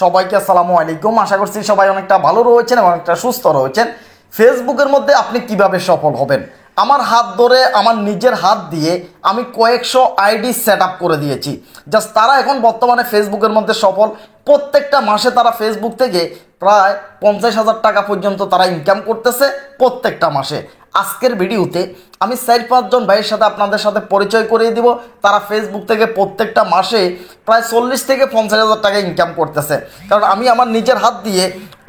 সবাইকে আসসালামু আলাইকুম। আশা করছি সবাই অনেকটা ভালো রয়েছেন এবং অনেকটা সুস্থ রয়েছেন। ফেসবুকের মধ্যে আপনি কিভাবে সফল হবেন, আমার হাত ধরে আমার নিজের হাত দিয়ে আমি কয়েকশো আইডি সেট আপ করে দিয়েছি। জাস্ট তারা এখন বর্তমানে ফেসবুকের মধ্যে সফল। প্রত্যেকটা মাসে তারা ফেসবুক থেকে প্রায় 50,000 টাকা পর্যন্ত তারা ইনকাম করতেছে প্রত্যেকটা মাসে। আজকের ভিডিওতে আমি 4-5 জন ভাইয়ের সাথে আপনাদের সাথে পরিচয় করিয়ে দিব। তারা ফেসবুক থেকে প্রত্যেকটা মাসে প্রায় 40 থেকে 50,000 টাকা ইনকাম করতেছে। কারণ আমি আমার নিজের হাত দিয়ে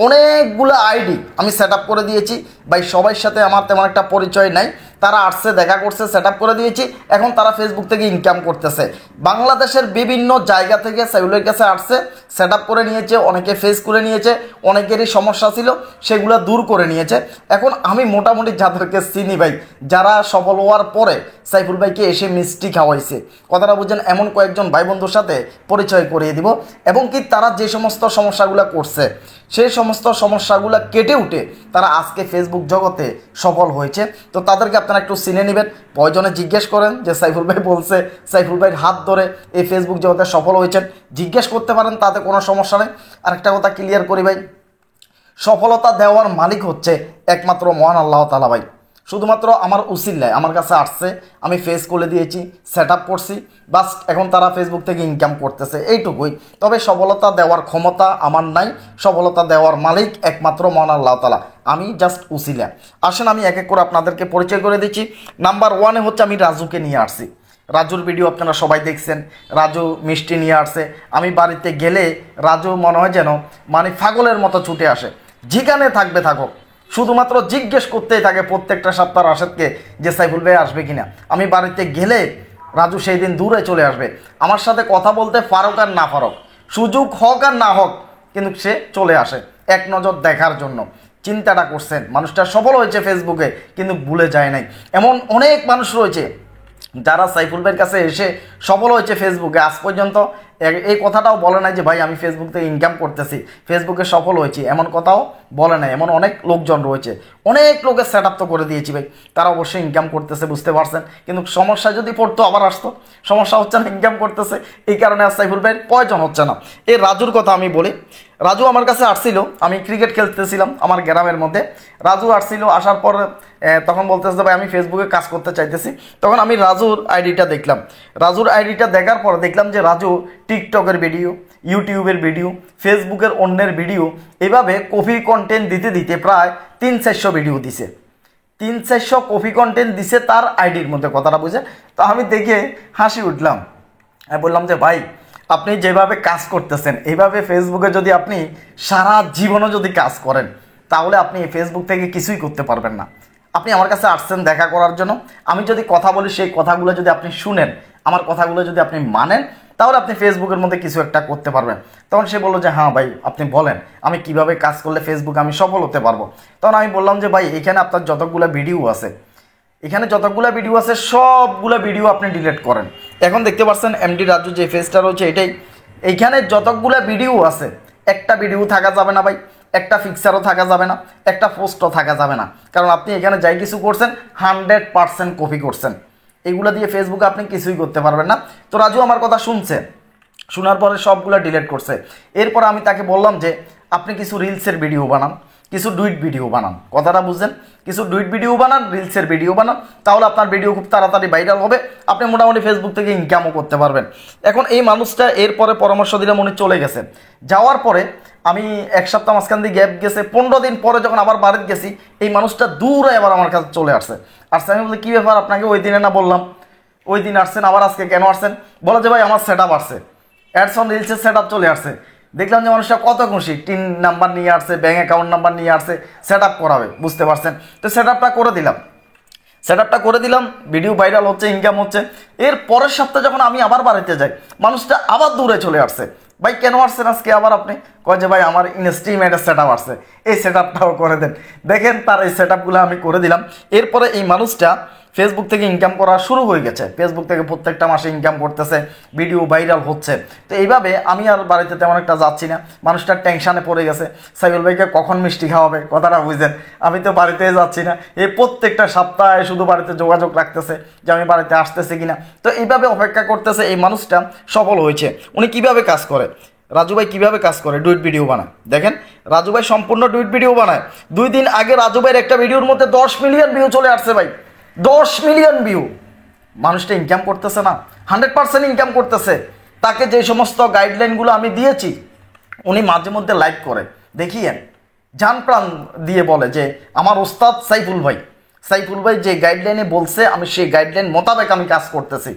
অনেকগুলো আইডি আমি সেট আপ করে দিয়েছি। ভাই সবার সাথে আমার তেমন একটা পরিচয় নাই, তারা আসছে, দেখা করছে, সেট আপ করে দিয়েছি। এখন তারা ফেসবুক থেকে ইনকাম করতেছে। বাংলাদেশের বিভিন্ন জায়গা থেকে সাইফুলের কাছে আসছে, সেট আপ করে নিয়েছে, অনেকে ফেস করে নিয়েছে, অনেকেরই সমস্যা ছিল সেগুলো দূর করে নিয়েছে। এখন আমি মোটামুটি যাদেরকে চিনি ভাই, যারা সফল হওয়ার পরে সাইফুল ভাইকে এসে মিষ্টি খাওয়াইছে, কথাটা বুঝছেন, এমন কয়েকজন ভাই বন্ধুর সাথে পরিচয় করিয়ে দিব। এবং কি তারা যে সমস্ত সমস্যাগুলো করছে সেই সমস্ত সমস্যাগুলো কেটে উঠে তারা আজকে ফেসবুক জগতে সফল হয়েছে। তো তাদেরকে আপনারা একটু চিনে নেবেন। প্রয়োজনে জিজ্ঞেস করেন যে সাইফুল ভাই বলছে, সাইফুল ভাইয়ের হাত ধরে এই ফেসবুক জগতে সফল হয়েছেন, জিজ্ঞেস করতে পারেন, তাতে কোনো সমস্যা নেই। আরেকটা কথা ক্লিয়ার করি ভাই, সফলতা দেওয়ার মালিক হচ্ছে একমাত্র মহান আল্লাহ তাআলা ভাই। শুধুমাত্র আমার উসিলায় আমার কাছে আসছে, আমি ফেস করে দিয়েছি, সেট আপ করছি, বাস এখন তারা ফেসবুক থেকে ইনকাম করতেছে, এইটুকুই। তবে সফলতা দেওয়ার ক্ষমতা আমার নাই, সফলতা দেওয়ার মালিক একমাত্র মহান আল্লাহ তাআলা, আমি জাস্ট উসিলা। আসেন আমি এক এক করে আপনাদেরকে পরিচয় করে দিচ্ছি। নাম্বার 1-এ হচ্ছে আমি রাজুকে নিয়ে আসছি। রাজুর ভিডিও আপনারা সবাই দেখছেন। রাজু মিষ্টি নিয়ে আসছে, আমি বাড়িতে গেলে রাজু মনে হয় যেন মানে পাগলের মতো ছুটে আসে, যেখানে থাকবে থাকুক, শুধুমাত্র জিজ্ঞেস করতেই থাকে প্রত্যেকটা সপ্তাহ রাশেদকে যে সাইফুল ভাই আসবে কিনা। আমি বাড়িতে গেলে রাজু সেই দিন দূরে চলে আসবে, আমার সাথে কথা বলতে পারুক আর না পারুক, সুযোগ হোক আর না হোক, কিন্তু সে চলে আসে এক নজর দেখার জন্য। চিন্তাটা করছেন, মানুষটা সফল হয়েছে ফেসবুকে কিন্তু ভুলে যায় নাই। এমন অনেক মানুষ রয়েছে যারা সাইফুল ভাইয়ের কাছে এসে সফল হয়েছে ফেসবুকে, আজ পর্যন্ত এই কথাটাও বলে নাই যে ভাই আমি ফেসবুক থেকে ইনকাম করতেছি, ফেসবুকে সফল হয়েছি, এমন কথাও বলে নাই। এমন অনেক লোকজন রয়েছে, অনেক লোকের সেট আপ তো করে দিয়েছি ভাই, তারা অবশ্যই ইনকাম করতেছে, বুঝতে পারছেন। কিন্তু সমস্যা যদি পড়তো আবার আসতো, সমস্যা হচ্ছে না, ইনকাম করতেছে, এই কারণে আর সাইফুল ভাইয়ের প্রয়োজন হচ্ছে না। এই রাজুর কথা আমি বলি। রাজু আমার কাছে আসছিল, আমি ক্রিকেট খেলতেছিলাম আমার গ্রামের মধ্যে। রাজু আসছিল, আসার পর তখন বলতেছে ভাই আমি ফেসবুকে কাজ করতে চাইতেছি। তখন আমি রাজুর আইডিটা দেখলাম। রাজুর আইডিটা দেখার পর দেখলাম যে রাজু টিকটকের ভিডিও, ইউটিউবের ভিডিও, ফেসবুকের অন্যের ভিডিও, এভাবে কপি কন্টেন্ট দিতে দিতে প্রায় 300-400 ভিডিও দিছে। 300-400 কপি কন্টেন্ট দিছে তার আইডির মধ্যে, কথাটা বুঝে। তো আমি দেখে হাসি উঠলাম। আমি বললাম যে ভাই আপনি যেভাবে কাজ করতেছেন, এইভাবে ফেসবুকে যদি আপনি সারা জীবনও যদি কাজ করেন, তাহলে আপনি ফেসবুক থেকে কিছুই করতে পারবেন না। আপনি আমার কাছে আসছেন দেখা করার জন্য, আমি যদি কথা বলি সেই কথাগুলো যদি আপনি শুনেন, আমার কথাগুলো যদি আপনি মানেন, তাহলে আপনি ফেসবুকের মধ্যে কিছু একটা করতে পারবেন। তখন সে বললো যে হ্যাঁ ভাই আপনি বলেন আমি কিভাবে কাজ করলে ফেসবুকে আমি সফল হতে পারবো। তখন আমি বললাম যে ভাই এখানে আপনার যতগুলো ভিডিও আছে, এখানে যতগুলো ভিডিও আছে সবগুলো ভিডিও আপনি ডিলিট করেন। এখন দেখতে পাচ্ছেন এমডি রাজু যে ফেসটা রয়েছে এটাই। এইখানে যতগুলো ভিডিও আছে একটা ভিডিও থাকা যাবে না ভাই, একটা পিকচারও থাকা যাবে না, একটা পোস্টও থাকা যাবে না। কারণ আপনি এখানে যাই কিছু করছেন 100% কপি করছেন। এগুলো দিয়ে ফেসবুকে আপনি কিছুই করতে পারবেন না। তো রাজু আমার কথা শুনছে, শোনার পরে সবগুলো ডিলিট করছে। এরপর আমি তাকে বললাম যে আপনি কিছু রিলসের ভিডিও বানান, কিছু ডুইট ভিডিও বানান, কথাটা বুঝছেন, কিছু ডুইট ভিডিও বানান, রিলসের ভিডিও বানান, তাহলে আপনার ভিডিও খুব তাড়াতাড়ি ভাইরাল হবে, আপনি মোটামুটি ফেসবুক থেকে ইনকামও করতে পারবেন। এখন এই মানুষটা এরপরে পরামর্শ দিলে মনে চলে গেছে। যাওয়ার পরে আমি এক সপ্তাহ মাঝখান দিয়ে গ্যাপ গেছে, 15 দিন পরে যখন আবার বাড়িতে গেছি, এই মানুষটা দূরে আবার আমার কাছে চলে আসছে। আমি বলি কী ব্যাপার, আপনাকে ওই দিনে না বললাম, ওই দিন আসছেন, আবার আজকে কেন আসছেন? বলে যে ভাই আমার সেট আপ আসছে, অ্যাডস অন রিলসের সেট আপ চলে আসছে। দেখলাম যে মানুষটা কত খুশি, টিন নাম্বার নিয়ে আসছে, ব্যাঙ্ক অ্যাকাউন্ট নাম্বার নিয়ে আসছে, সেট আপ করাবে, বুঝতে পারছেন। তো সেট আপটা করে দিলাম, ভিডিও ভাইরাল হচ্ছে, ইনকাম হচ্ছে। এর পরের সপ্তাহে যখন আমি আবার বাড়িতে যাই, মানুষটা আবার দূরে চলে আসছে। ভাই কেন আসছেন আজকে আবার আপনি? কয় যে ভাই আমার ইনস্ট্রিমেটের সেট আপ আসছে, এই সেট আপটাও করে দেন। দেখেন তার এই সেট আপগুলো আমি করে দিলাম। এরপরে এই মানুষটা ফেসবুক থেকে ইনকাম করা শুরু হয়ে গেছে, ফেসবুক থেকে প্রত্যেকটা মাসে ইনকাম করতেছে, ভিডিও ভাইরাল হচ্ছে। তো এইভাবে আমি আর বাড়িতে তেমন একটা যাচ্ছি না, মানুষটা টেনশানে পড়ে গেছে, সাইফুল ভাইকে কখন মিষ্টি খাওয়াবে, কথাটা বুঝেন। আমি তো বাড়িতে যাচ্ছি না, এই প্রত্যেকটা সপ্তাহে শুধু বাড়িতে যোগাযোগ রাখতেছে যে আমি বাড়িতে আসতেছি কিনা। তো এইভাবে অপেক্ষা করতেছে। এই মানুষটা সফল হয়েছে। উনি কিভাবে কাজ করে, রাজু ভাই কীভাবে কাজ করে, ডুইট ভিডিও বানায়। দেখেন রাজু ভাই সম্পূর্ণ ডুইট ভিডিও বানায়। 2 দিন আগে রাজু ভাইয়ের একটা ভিডিওর মধ্যে 10 মিলিয়ন ভিউ চলে আসছে ভাই, 10 মিলিয়ন ভিউ। মানুষটা ইনকাম করতেছে না, 100% ইনকাম করতেছে। তাকে যে সমস্ত গাইডলাইনগুলো আমি দিয়েছি উনি মাঝে মধ্যে লাইভ করে দেখিয়েন, জান প্রাণ দিয়ে বলে যে আমার ওস্তাদ সাইফুল ভাই যে গাইডলাইনে বলছে আমি সেই গাইডলাইন মোতাবেক আমি কাজ করতেছি।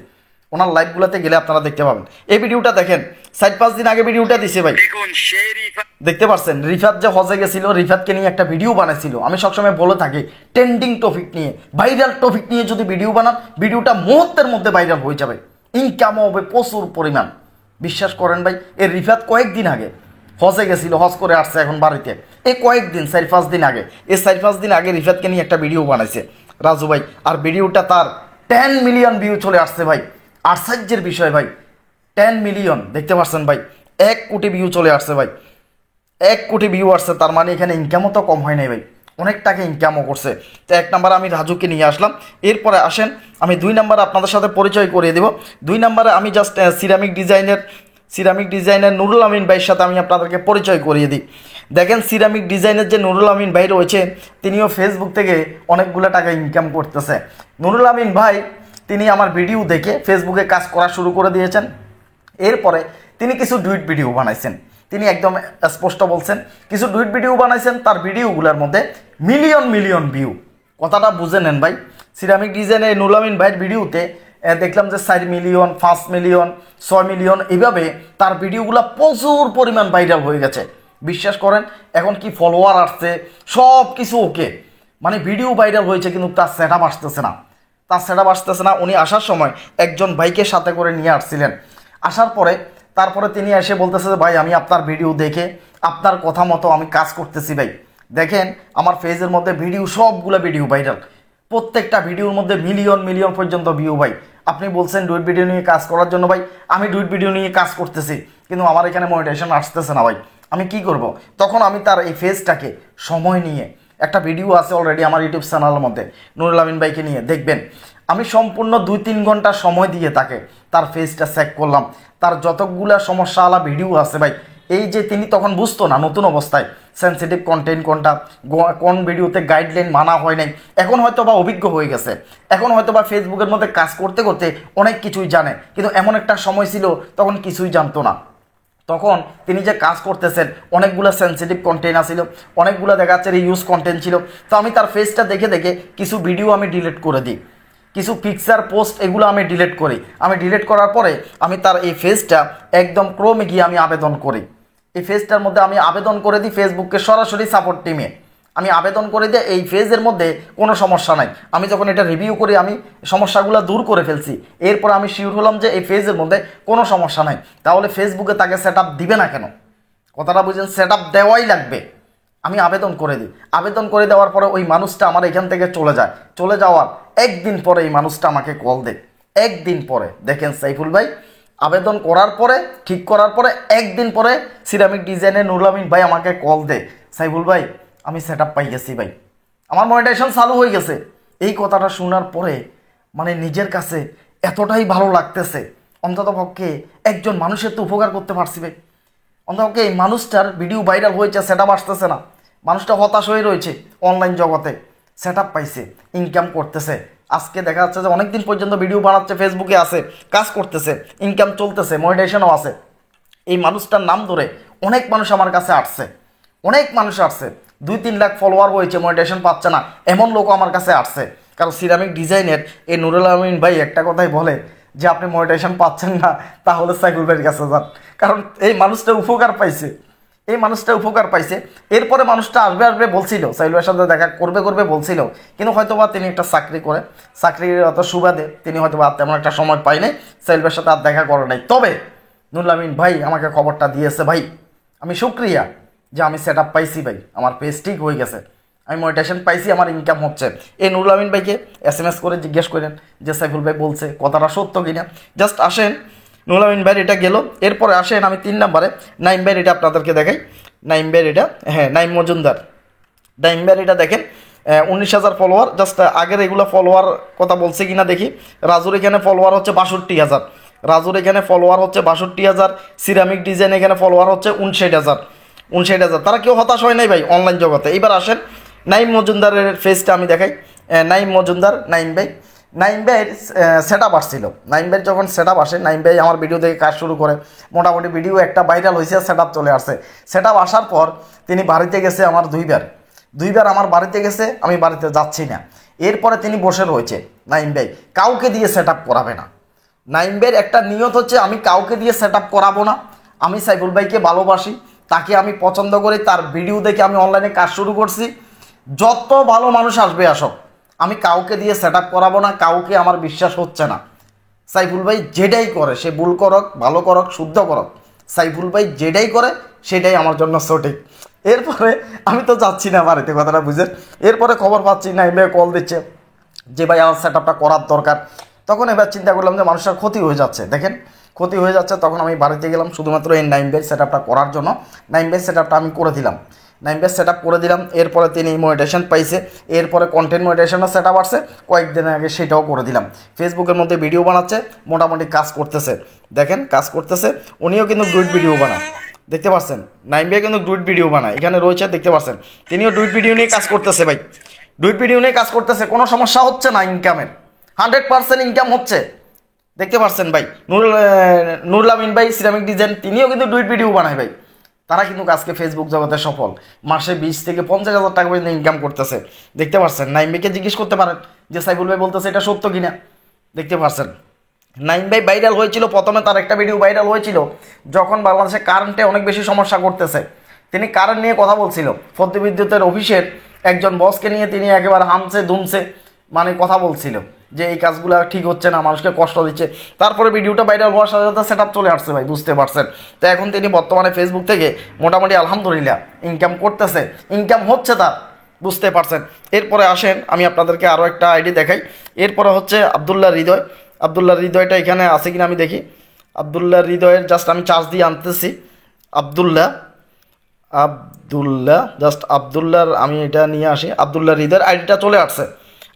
ওনার লাইভগুলোতে গেলে আপনারা দেখতে পাবেন। এই ভিডিওটা দেখেন, 4-5 দিন আগে ভিডিওটা দিছে ভাই, দেখতে পাচ্ছেন। রিফাত যে হজে গেছিল, রিফাতকে নিয়ে একটা ভিডিও বানাইছিল। আমি সবসময় বলে থাকি ট্রেন্ডিং টপিক নিয়ে, ভাইরাল টপিক নিয়ে যদি ভিডিও বানান, ভিডিওটা মুহূর্তের মধ্যে ভাইরাল হয়ে যাবে, ইনকামও হবে প্রচুর পরিমাণ। বিশ্বাস করেন ভাই, এই রিফাত কয়েকদিন আগে হজে গেছিল, হজ করে আসছে এখন বাড়িতে। এই কয়েকদিন 4-5 দিন আগে, এই 4-5 দিন আগে রিফাতকে নিয়ে একটা ভিডিও বানাইছে রাজু ভাই, আর ভিডিওটা তার 10 মিলিয়ন ভিউ চলে আসছে ভাই। আশ্চর্যের বিষয় ভাই, 10 মিলিয়ন দেখতে পাচ্ছেন ভাই, 1 কোটি ভিউ চলে আসছে ভাই, 1 কোটি ভিউ আসছে। তার মানে এখানে ইনকামও তো কম হয় নাই ভাই, অনেক টাকা ইনকামও করছে। তো 1 নাম্বার আমি রাজুকে নিয়ে আসলাম। এরপরে আসেন আমি 2 নাম্বার আপনাদের সাথে পরিচয় করিয়ে দেব। 2 নাম্বারে আমি জাস্ট সিরামিক ডিজাইনের নুরুল আমিন ভাইয়ের সাথে আমি আপনাদেরকে পরিচয় করিয়ে দিই। দেখেন সিরামিক ডিজাইনের যে নুরুল আমিন ভাই রয়েছে, তিনিও ফেসবুক থেকে অনেকগুলো টাকা ইনকাম করতেছে। নুরুল আমিন ভাই তিনি আমার ভিডিও দেখে ফেসবুকে কাজ করা শুরু করে দিয়েছেন। এরপরে তিনি কিছু ডুইট ভিডিও বানাইছেন, তিনি একদম স্পষ্ট বলছেন কিছু ডুইট ভিডিও বানাইছেন, তার ভিডিওগুলোর মধ্যে মিলিয়ন ভিউ। কথাটা বুঝে নেন ভাই। সিরামিক ডিজাইনের নুরুল আমিন ভাইয়ের ভিডিওতে দেখলাম যে 4 মিলিয়ন, 5 মিলিয়ন, 6 মিলিয়ন, এইভাবে তার ভিডিওগুলো প্রচুর পরিমাণ ভাইরাল হয়ে গেছে। বিশ্বাস করেন এখন কি ফলোয়ার আসছে, সব কিছু ওকে, মানে ভিডিও ভাইরাল হয়েছে, কিন্তু তার সেটআপ আসতেছে না। উনি আসার সময় একজন ভাইকে সাথে করে নিয়ে আসছিলেন। আসার পরে তারপরে তিনি এসে বলতেছে যে ভাই আমি আপনার ভিডিও দেখে আপনার কথা মতো আমি কাজ করতেছি ভাই। দেখেন আমার পেজের মধ্যে ভিডিও, সবগুলো ভিডিও ভাইরাল, প্রত্যেকটা ভিডিওর মধ্যে মিলিয়ন পর্যন্ত ভিউ ভাই। আপনি বলছেন ডুইট ভিডিও নিয়ে কাজ করার জন্য ভাই, আমি ডুইট ভিডিও নিয়ে কাজ করতেছি, কিন্তু আমার এখানে মনিটাইজেশন আসতেছে না ভাই, আমি কি করব? তখন আমি তার এই ফেজটাকে সময় নিয়ে, একটা ভিডিও আছে অলরেডি আমার ইউটিউব চ্যানেলের মধ্যে নুরুল আমিন ভাইকে নিয়ে দেখবেন, আমি সম্পূর্ণ 2-3 ঘন্টা সময় দিয়ে তার ফেজটা চেক করলাম। তার যতগুলা সমস্যাওয়ালা ভিডিও আছে ভাই, এই যে তিনি তখন বুঝতো না নতুন অবস্থায় সেন্সিটিভ কন্টেন্ট কোনটা, কোন ভিডিওতে গাইডলাইন মানা হয় নাই, এখন হয়তো বা অভিজ্ঞ হয়ে গেছে, এখন হয়তো বা ফেসবুকের মধ্যে কাজ করতে করতে অনেক কিছুই জানে, কিন্তু এমন একটা সময় ছিল তখন কিছুই জানতো না। তখন তিনি যে কাজ করতেছেন অনেকগুলো সেন্সিটিভ কন্টেন্ট আছিল, অনেকগুলো দেখা যাচ্ছে ইউজ কন্টেন্ট ছিল। তো আমি তার ফেজটা দেখে কিছু ভিডিও আমি ডিলিট করে দিই, কিছু পিকচার পোস্ট এগুলো আমি ডিলিট করি। আমি ডিলিট করার পরে আমি তার এই ফেজটা একদম ক্রোমে গিয়ে আমি আবেদন করি। এই ফেজটার মধ্যে আমি আবেদন করে দিই ফেসবুককে সরাসরি সাপোর্ট টিমে, আমি আবেদন করে দিয়ে এই ফেজের মধ্যে কোনো সমস্যা নাই। আমি যখন এটা রিভিউ করি আমি সমস্যাগুলো দূর করে ফেলছি, এরপর আমি শিওর হলাম যে এই ফেজের মধ্যে কোনো সমস্যা নাই। তাহলে ফেসবুকে তাকে সেট আপ দিবে না কেন? কথাটা বুঝেন, সেট আপ দেওয়াই লাগবে। আমি আবেদন করে দিই, আবেদন করে দেওয়ার পরে ওই মানুষটা আমার এখান থেকে চলে যাওয়ার 1 দিন পরে এই মানুষটা আমাকে কল দেয়। 1 দিন পরে দেখেন সাইফুল ভাই আবেদন করার পরে, ঠিক করার পরে 1 দিন পরে সিরামিক ডিজাইনের নুরুল আমিন ভাই আমাকে কল দেয়, সাইফুল ভাই আমি সেট আপ পাই গেছি ভাই, আমার মনিটাইজেশন চালু হয়ে গেছে। এই কথাটা শোনার পরে মানে নিজের কাছে এতটাই ভালো লাগতেছে, অন্ততপক্ষে একজন মানুষের তো উপকার করতে পারছি ভাই। অন্ততপক্ষে এই মানুষটার ভিডিও ভাইরাল হয়েছে, সেট আপ আসতেছে না, মানুষটা হতাশ হয়ে রয়েছে অনলাইন জগতে, সেট আপ পাইছে, ইনকাম করতেছে। আজকে দেখা যাচ্ছে যে অনেকদিন পর্যন্ত ভিডিও বানাচ্ছে, ফেসবুকে আছে, কাজ করতেছে, ইনকাম চলতেছে, মনিটাইজেশনও আছে। এই মানুষটার নাম ধরে অনেক মানুষ আমার কাছে আসছে, 2-3 লাখ ফলোয়ার হয়েছে, মনিটাইজেশন পাচ্ছে না, এমন লোক আমার কাছে আসছে। কারণ সিরামিক ডিজাইনের এই নুরুল আমিন ভাই একটা কথাই বলে যে আপনি মনিটাইজেশন পাচ্ছেন না তাহলে সাইফুল ভাইয়ের কাছে যান, কারণ এই মানুষটা উপকার পাইছে। এরপরে মানুষটা আসবে বলছিল, সাইফুল ভাইয়ের সাথে দেখা করবে বলছিল, কিন্তু হয়তোবা তিনি একটা চাকরির অত সুবাদে তিনি হয়তোবা তেমন একটা সময় পাই নাই, সাইফুল ভাইয়ের সাথে আর দেখা করে নাই। তবে নুরুল আমিন ভাই আমাকে খবরটা দিয়েছে ভাই, আমি শুক্রিয়া যে আমি সেট আপ পাইছি ভাই, আমার পেজ ঠিক হয়ে গেছে, আমি মনিটাইজেশন পাইছি, আমার ইনকাম হচ্ছে। এই নুরুল আমিন ভাইকে SMS করে জিজ্ঞেস করেন যে সাইফুল ভাই বলছে কথাটা সত্য কিনা। জাস্ট আসেন, নুরুল আমিন ভাই এটা গেল। এরপরে আসেন আমি 3 নম্বরে নাইম ভাইয়ের এটা আপনাদেরকে দেখাই। নাইম ভাইয়ের এটা, হ্যাঁ নাইম মজুমদার, নাইম ভাইয়ের এটা দেখেন 19,000 ফলোয়ার। জাস্ট আগের এগুলো ফলোয়ার কথা বলছে কিনা দেখি। রাজুর এখানে ফলোয়ার হচ্ছে 62,000, রাজুর এখানে ফলোয়ার হচ্ছে 62,000, সিরামিক ডিজাইন এখানে ফলোয়ার হচ্ছে 59,000। তারা কেউ হতাশ হয় নাই ভাই অনলাইন জগতে। এবার আসেন নাইম মজুমদারের ফেসটা আমি দেখাই। নাইম মজুমদার, নাইম ভাইয়ের সেট আপ আসছিল। নাইম ভাইয়ের যখন সেট আপ আসে, নাইম ভাই আমার ভিডিও থেকে কাজ শুরু করে, মোটামুটি ভিডিও একটা ভাইরাল হয়েছে, সেট আপ চলে আসছে। সেট আপ আসার পর তিনি বাড়িতে গেছে আমার দুইবার আমার বাড়িতে গেছে, আমি বাড়িতে যাচ্ছি না। এরপরে তিনি বসে রয়েছে নাইম ভাই, কাউকে দিয়ে সেট আপ করাবে না। নাইম ভাইয়ের একটা নিয়ত হচ্ছে আমি কাউকে দিয়ে সেট আপ করাবো না, আমি সাইফুল ভাইকে ভালোবাসি, তাকে আমি পছন্দ করি, তার ভিডিও দেখে আমি অনলাইনে কাজ শুরু করছি। যত ভালো মানুষ আসবে আসক, আমি কাউকে দিয়ে সেট আপ করাবো না, কাউকে আমার বিশ্বাস হচ্ছে না। সাইফুল ভাই যেটাই করে, সে ভুল করক ভালো করক শুদ্ধ করক, সাইফুল ভাই যেটাই করে সেটাই আমার জন্য সঠিক। এরপরে আমি তো যাচ্ছি না বাড়িতে, কথাটা বুঝে। এরপরে খবর পাচ্ছি নাইম ভাই কল দিচ্ছে যে ভাই আমার সেট আপটা করার দরকার। তখন এবার চিন্তা করলাম যে মানুষের ক্ষতি হয়ে যাচ্ছে, দেখেন ক্ষতি হয়ে যাচ্ছে। তখন আমি বাড়িতে গেলাম শুধুমাত্র এই নাইম ভাই সেট আপটা করার জন্য। নাইম ভাই সেট আপটা আমি করে দিলাম, নাইম ভাই সেট আপ করে দিলাম। এরপরে তিনি মনিটাইজেশন পাইছে, এরপরে কন্টেন্ট মনিটাইজেশনও সেট আপ আসছে কয়েকদিন আগে, সেটাও করে দিলাম। ফেসবুকের মধ্যে ভিডিও বানাচ্ছে, মোটামুটি কাজ করতেছে, দেখেন কাজ করতেছে। উনিও কিন্তু ডুইট ভিডিও বানায়, দেখতে পাচ্ছেন। নাইম ভাই কিন্তু ডুইট ভিডিও বানায়, এখানে রয়েছে দেখতে পাচ্ছেন। তিনিও ডুইট ভিডিও নিয়ে কাজ করতেছে ভাই, ডুইট ভিডিও নিয়ে কাজ করতেছে, কোনো সমস্যা হচ্ছে না ইনকামের, 100% ইনকাম হচ্ছে, দেখতে পাচ্ছেন ভাই। নুরুল আমিন ভাই সিরামিক ডিজাইন, তিনিও কিন্তু ডুইট ভিডিও বানায় ভাই। তারা কিন্তু আজকে ফেসবুক জগতে সফল, মাসে 20 থেকে 50,000 টাকা পর্যন্ত ইনকাম করতেছে, দেখতে পাচ্ছেন। নাইম ভাইকে জিজ্ঞেস করতে পারেন যে সাইফুল ভাই বলতেছে এটা সত্য কিনা, দেখতে পাচ্ছেন। নাইম ভাই ভাইরাল হয়েছিল প্রথমে, তার একটা ভিডিও ভাইরাল হয়েছিল যখন বাংলাদেশে কারেন্টে অনেক বেশি সমস্যা করতেছে। তিনি কারেন্ট নিয়ে কথা বলছিল, ফদ্দি বিদ্যুতের অফিসের একজন বসকে নিয়ে তিনি একেবারে হামছে দুমছে মানে কথা বলছিল যে এই কাজগুলো ঠিক হচ্ছে না, মানুষকে কষ্ট দিচ্ছে। তারপরে ভিডিওটা ভাইরাল হওয়ার সাথে সাথে সেট আপ চলে আসছে ভাই, বুঝতে পারছেন। তো এখন তিনি বর্তমানে ফেসবুক থেকে মোটামুটি আলহামদুলিল্লাহ ইনকাম করতেছে, ইনকাম হচ্ছে তার, বুঝতে পারছেন। এরপরে আসেন আমি আপনাদেরকে আরও একটা আইডি দেখাই। এরপরে হচ্ছে আবদুল্লাহ হৃদয়টা এখানে আছে কিনা আমি দেখি। আবদুল্লাহ হৃদয়ের জাস্ট আমি চার্জ দিয়ে আনতেছি। আবদুল্লাহ জাস্ট আবদুল্লাহর আমি এটা নিয়ে আসি। আবদুল্লাহ হৃদয়ের আইডিটা চলে আসছে।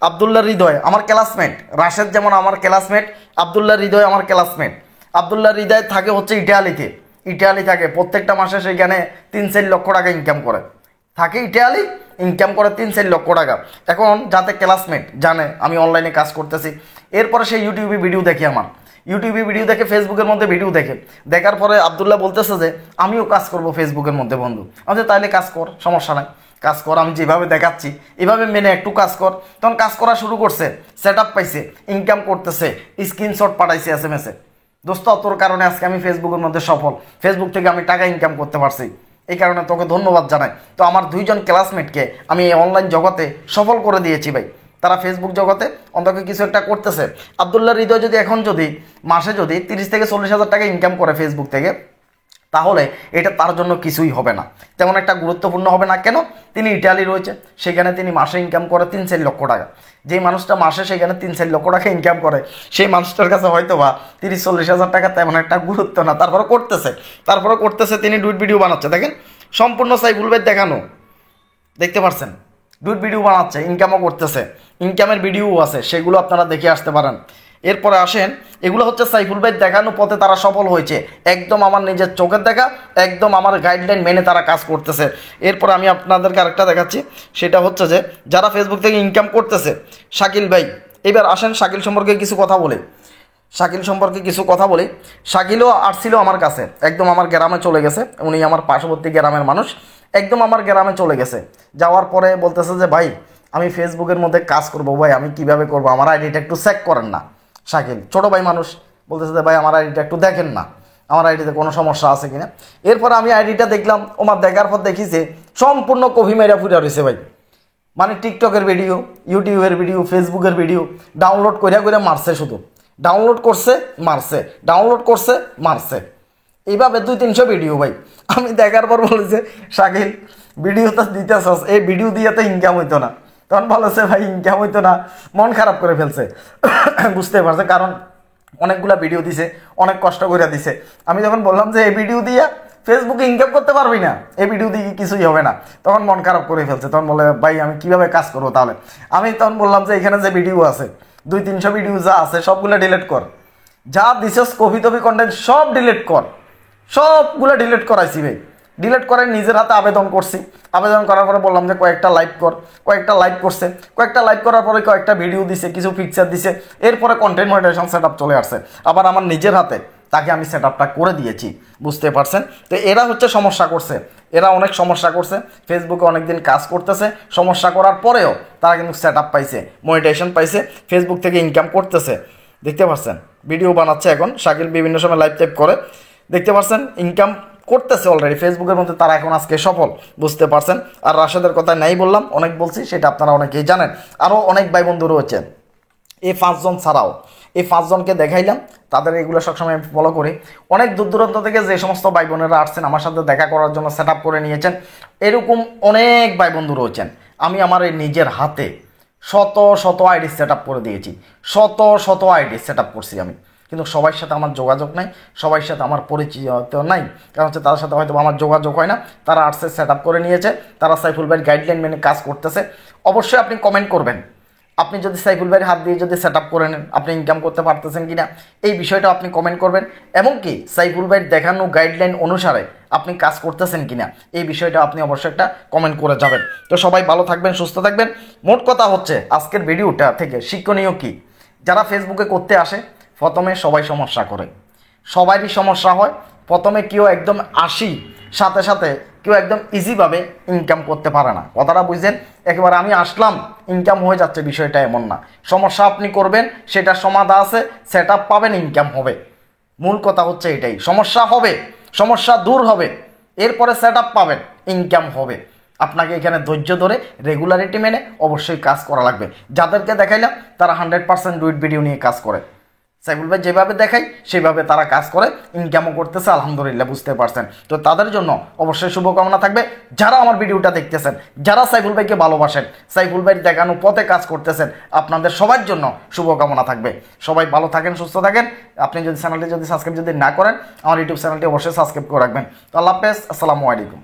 আবদুল্লাহ হৃদয় আমার ক্লাসমেট, রাশেদ যেমন আমার ক্লাসমেট, আবদুল্লাহ হৃদয় আমার ক্লাসমেট। আবদুল্লাহ হৃদয় থাকে হচ্ছে ইটালি থাকে, প্রত্যেকটা মাসে সেখানে 3-4 লক্ষ টাকা ইনকাম করে, থাকে ইটালি, ইনকাম করে 3-4 লক্ষ টাকা। এখন যাতে ক্লাসমেট জানে আমি অনলাইনে কাজ করতেছি, এরপরে সে ইউটিউবে ভিডিও দেখে, আমার ইউটিউবে ভিডিও দেখে, ফেসবুকের মধ্যে ভিডিও দেখে, দেখার পরে আবদুল্লাহ বলতেছে যে আমিও কাজ করব ফেসবুকের মধ্যে বন্ধু। আমি তাহলে কাজ কর, সমস্যা নাই, কাজ কর, আমি যেভাবে দেখাচ্ছি এভাবে মেনে একটু কাজ কর। তখন কাজ করা শুরু করছে, সেট আপ পাইছে, ইনকাম করতেছে, স্ক্রিনশট পাঠাইছে SMS-এ, দোস্ত তোর কারণে আজকে আমি ফেসবুকের মধ্যে সফল, ফেসবুক থেকে আমি টাকা ইনকাম করতে পারছি, এই কারণে তোকে ধন্যবাদ জানাই। তো আমার 2 জন ক্লাসমেটকে আমি এই অনলাইন জগতে সফল করে দিয়েছি ভাই, তারা ফেসবুক জগতে অন্তত কিছু একটা করতেছে। আবদুল্লাহ হৃদয় যদি এখন মাসে 30 থেকে 40,000 টাকা ইনকাম করে ফেসবুক থেকে, তাহলে এটা তার জন্য কিছুই হবে না, তেমন একটা গুরুত্বপূর্ণ হবে না। কেন? তিনি ইটালি রয়েছে, সেখানে তিনি মাসে ইনকাম করে 3-4 লক্ষ টাকা। যেই মানুষটা মাসে সেখানে 3-4 লক্ষ টাকা ইনকাম করে, সেই মানুষটার কাছে হয়তো বা 30-40,000 টাকা তেমন একটা গুরুত্ব না, তারপরে করতেছে, তিনি ডুইট ভিডিও বানাচ্ছে, দেখেন সম্পূর্ণ সাইফুল ভাই দেখানো, দেখতে পাচ্ছেন। ডুইট ভিডিও বানাচ্ছে, ইনকামও করতেছে, ইনকামের ভিডিও আছে, সেগুলো আপনারা দেখে আসতে পারেন। এরপরে আসেন, এগুলো হচ্ছে সাইফুল ভাই দেখানো পথে তারা সফল হয়েছে, একদম আমার নিজের চোখের দেখা, একদম আমার গাইডলাইন মেনে তারা কাজ করতেছে। এরপর আমি আপনাদেরকে আরেকটা দেখাচ্ছি, সেটা হচ্ছে যে যারা ফেসবুক থেকে ইনকাম করতেছে, শাকিল ভাই। এবার আসেন শাকিল সম্পর্কে কিছু কথা বলে, শাকিলও আসছিল আমার কাছে, একদম আমার গ্রামে চলে গেছে, উনি আমার পার্শ্ববর্তী গ্রামের মানুষ, একদম আমার গ্রামে চলে গেছে। যাওয়ার পরে বলতেছে যে ভাই আমি ফেসবুকের মধ্যে কাজ করবো, ভাই আমি কিভাবে করবো, আমার আইডিটা একটু চেক করেন না। শাকিল ছোটো ভাই মানুষ, বলতেছে যে ভাই আমার আইডিটা একটু দেখেন না, আমার আইডিতে কোনো সমস্যা আছে কিনা। এরপর আমি আইডিটা দেখলাম, ওমার দেখার পর দেখিছে সম্পূর্ণ কফি মেরা ফুটা রয়েছে ভাই, মানে টিকটকের ভিডিও, ইউটিউবের ভিডিও, ফেসবুকের ভিডিও ডাউনলোড করে মারছে, শুধু ডাউনলোড করছে মারছে, এইভাবে 200-300 ভিডিও ভাই। আমি দেখার পর বলেছে শাকিল ভিডিও তো দিতেছস, এই ভিডিও দিয়ে তো ইনকাম হইতো না। তখন বলেছে ভাই ইনকাম হইতো না, মন খারাপ করে ফেলছে, বুঝতে পারছে, কারণ অনেকগুলা ভিডিও দিছে, অনেক কষ্ট করে দিছে। আমি যখন বললাম যে এই ভিডিও দিয়ে ফেসবুকে ইনকাম করতে পারবি না, এই ভিডিও দিয়ে কিছুই হবে না, তখন মন খারাপ করে ফেলছে। তখন বলে ভাই আমি কিভাবে কাজ করবো তাহলে। আমি তখন বললাম যে এখানে যে ভিডিও আছে 200-300 ভিডিও যা আছে সবগুলো ডিলিট কর, যা দিছস কপি টপি কন্টেন্ট সব ডিলিট কর, সবগুলো ডিলিট করাইছি ভাই। ডিলিট করে নিজের হাতে আবেদন করছি। আবেদন করার পরে বললাম যে কয়েকটা লাইভ কর, কয়েকটা লাইভ করছে, কয়েকটা লাইভ করার পরে কয়েকটা ভিডিও দিছে, কিছু পিকচার দিছে, এরপরে কন্টেন্ট মনিটাইজেশন সেট আপ চলে আসছে। আবার আমার নিজের হাতে তাকে আমি সেট আপটা করে দিয়েছি, বুঝতে পারছেন। তো এরা হচ্ছে সমস্যা করছে, এরা অনেক সমস্যা করছে, ফেসবুকে অনেকদিন কাজ করতেছে, সমস্যা করার পরেও তারা কিন্তু সেট আপ পাইছে, মনিটাইজেশন পাইছে, ফেসবুক থেকে ইনকাম করতেছে, দেখতে পাচ্ছেন। ভিডিও বানাচ্ছে এখন, শাকিল বিভিন্ন সময় লাইভ টাইপ করে, দেখতে পাচ্ছেন ইনকাম করতেছে অলরেডি ফেসবুকের মধ্যে, তারা এখন আজকে সফল, বুঝতে পারছেন। আর রাশেদের কথা নাই বললাম, অনেক বলছি, সেটা আপনারা অনেকেই জানেন। আরও অনেক ভাই বন্ধু রয়েছে, এই 5 জন ছাড়াও, এই 5 জনকে দেখাইলাম, তাদের এগুলো সবসময় ফলো করি। অনেক দূর দূরান্ত থেকে যে সমস্ত ভাই বোনেরা আসছেন আমার সাথে দেখা করার জন্য, সেট আপ করে নিয়েছেন, এরকম অনেক ভাই বন্ধু রয়েছেন। আমি আমার এই নিজের হাতে শত শত আইডি সেট আপ করে দিয়েছি, শত শত আইডি সেট আপ করছি আমি, কিন্তু সবার সাথে আমার যোগাযোগ নাই, সবার সাথে আমার পরিচয় নাই, কারণ হচ্ছে তাদের সাথে হয়তো আমার যোগাযোগ হয় না। তারা আসছে, সেট আপ করে নিয়েছে, তারা সাইফুল ভাইয়ের গাইডলাইন মেনে কাজ করতেছে। অবশ্যই আপনি কমেন্ট করবেন, আপনি যদি সাইফুল ভাইয়ের হাত দিয়ে যদি সেট আপ করে নেন, আপনি ইনকাম করতে পারতেছেন কিনা এই বিষয়টা আপনি কমেন্ট করবেন। এমনকি সাইফুল ভাইয়ের দেখানো গাইডলাইন অনুসারে আপনি কাজ করতেছেন কিনা এই বিষয়টা আপনি অবশ্যই একটা কমেন্ট করে যাবেন। তো সবাই ভালো থাকবেন, সুস্থ থাকবেন। মোট কথা হচ্ছে আজকের ভিডিওটা থেকে শিক্ষণীয় কি, যারা ফেসবুকে করতে আসে প্রথমে সবাই সমস্যা করে, সবারই সমস্যা হয়। প্রথমে কেউ একদম সাথে সাথে কেউ একদম ইজিভাবে ইনকাম করতে পারে না, কথাটা বুঝছেন। একেবারে আমি আসলাম ইনকাম হয়ে যাচ্ছে, বিষয়টা এমন না। সমস্যা আপনি করবেন, সেটার সমাধান আছে, সেট আপ পাবেন, ইনকাম হবে। মূল কথা হচ্ছে এটাই, সমস্যা হবে, সমস্যা দূর হবে, এরপরে সেট আপ পাবেন, ইনকাম হবে। আপনাকে এখানে ধৈর্য ধরে রেগুলারিটি মেনে অবশ্যই কাজ করা লাগবে। যাদেরকে দেখাইলাম তারা 100% ডুইট ভিডিও নিয়ে কাজ করে, সাইফুল ভাই যেভাবে দেখাই সেভাবে তারা কাজ করে, ইনকামও করতেছে, আলহামদুলিল্লাহ, বুঝতে পারছেন। তো তাদের জন্য অবশ্যই শুভকামনা থাকবে। যারা আমার ভিডিওটা দেখতেছেন, যারা সাইফুল ভাইকে ভালোবাসেন, সাইফুল ভাই দেখানো পথে কাজ করতেছেন, আপনাদের সবার জন্য শুভকামনা থাকবে। সবাই ভালো থাকেন, সুস্থ থাকেন। আপনি যদি চ্যানেলটি সাবস্ক্রাইব যদি না করেন, আমার ইউটিউব চ্যানেলটি অবশ্যই সাবস্ক্রাইব করে রাখবেন। তো আল্লাহ হাফেজ, আসসালামু আলাইকুম।